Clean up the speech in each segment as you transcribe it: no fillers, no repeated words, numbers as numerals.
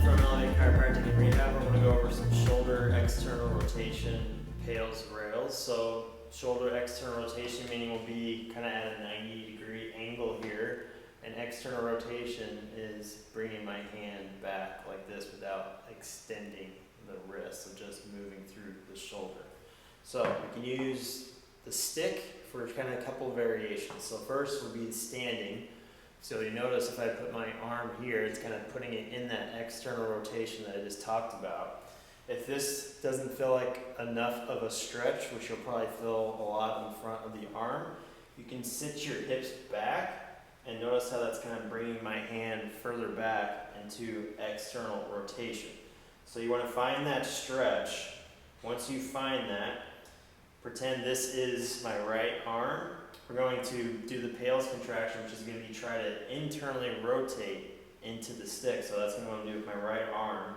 from Elevate Chiropractic and Rehab. I'm going to go over some shoulder external rotation PAILs rails. So shoulder external rotation meaning we'll be kind of at a 90-degree angle here. And external rotation is bringing my hand back like this without extending the wrist, so just moving through the shoulder. So we can use the stick for kind of a couple of variations. So first would be standing. So you notice if I put my arm here, it's kind of putting it in that external rotation that I just talked about. If this doesn't feel like enough of a stretch, which you'll probably feel a lot in front of the arm, you can sit your hips back and notice how that's kind of bringing my hand further back into external rotation. So you want to find that stretch. Once you find that, pretend this is my right arm. We're going to do the PAILs contraction, which is going to be try to internally rotate into the stick. So that's what I'm going to do with my right arm.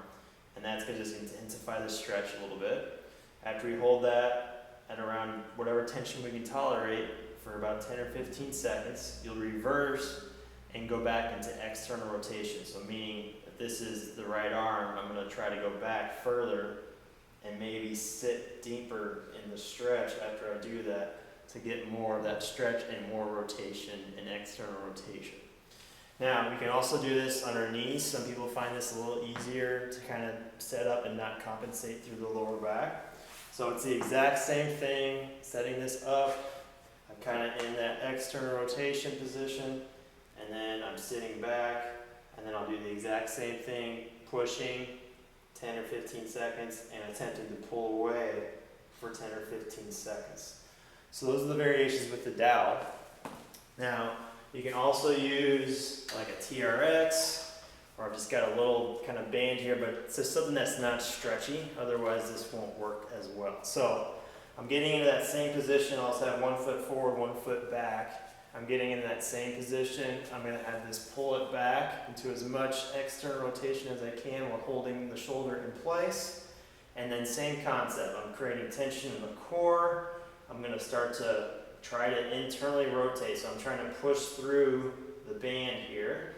And that's going to just intensify the stretch a little bit. After we hold that at around whatever tension we can tolerate for about 10 or 15 seconds, you'll reverse and go back into external rotation. So meaning if this is the right arm, I'm going to try to go back further and maybe sit deeper in the stretch after I do that, to get more of that stretch and more rotation and external rotation. Now, we can also do this on our knees. Some people find this a little easier to kind of set up and not compensate through the lower back. So it's the exact same thing, setting this up. I'm kind of in that external rotation position, and then I'm sitting back, and then I'll do the exact same thing, pushing 10 or 15 seconds and attempting to pull away for 10 or 15 seconds. So those are the variations with the dowel. Now, you can also use like a TRX, or I've just got a little kind of band here, but it's just something that's not stretchy, otherwise this won't work as well. So I'm getting into that same position. I'll also have 1 foot forward, 1 foot back. I'm getting into that same position. I'm going to have this pull it back into as much external rotation as I can while holding the shoulder in place. And then same concept, I'm creating tension in the core. I'm going to start to try to internally rotate. So I'm trying to push through the band here.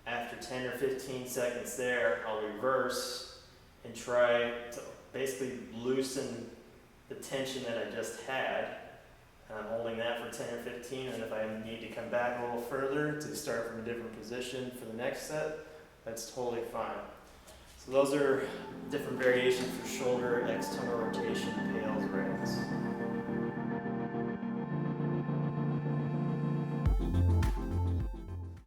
After 10 or 15 seconds there, I'll reverse and try to basically loosen the tension that I just had. And I'm holding that for 10 or 15, and if I need to come back a little further to start from a different position for the next set, that's totally fine. So those are different variations for shoulder external rotation PAILs rails.